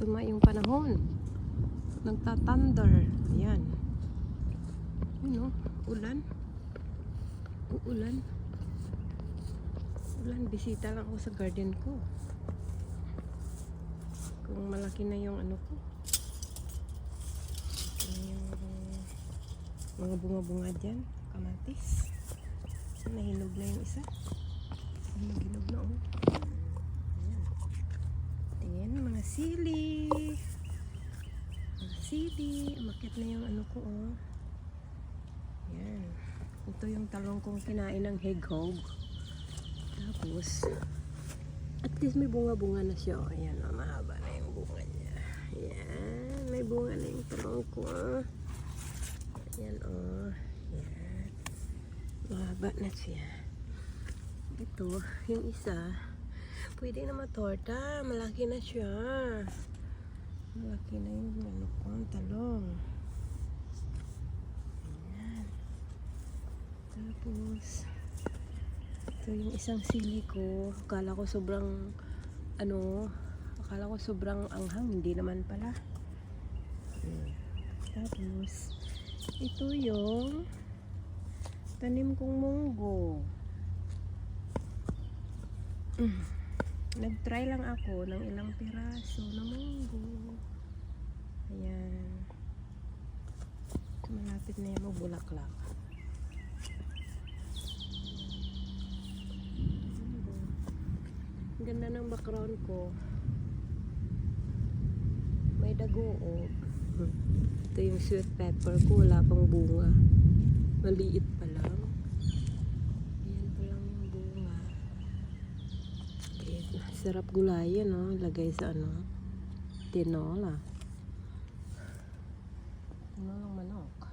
masama yung panahon. Nagta-thunder. Ayan. Yun o, ulan. Uulan. Ulan, bisita lang ako sa garden ko. Kung malaki na yung ano ko. Yung mga bunga-bunga dyan. Kamatis. Nahinog na yung isa. Hinog na oh. Ayan. Tingin, mga sili. Mga sili. Umakit na yung ano ko oh. Ayan. Ito yung talong kong kinain ng hedgehog. Tapos, at least may bunga-bunga na siya. Ayan, oh, mahaba na yung bunga niya. Ayan, may bunga na yung talong ko. Ayan, oh. Ayan. Mahaba na siya. Ito, yung isa, pwede na matorta. Malaki na siya. Malaki na yung ano ko, talong. Ayan. Tapos, ito yung isang sili ko. Akala ko sobrang anghang. Hindi naman pala. Tapos, ito yung tanim kong munggo. Nag-try lang ako ng ilang piraso na munggo. Ayan. Malapit na yung magbulaklak. Ganda ng background ko. May dagoog. Ito yung sweet pepper ko. Wala pang bunga. Maliit pa lang. Ayan pa lang yung bunga. Okay. Sarap gulayan, no? Lagay sa ano? Tinola. Tinolang manok.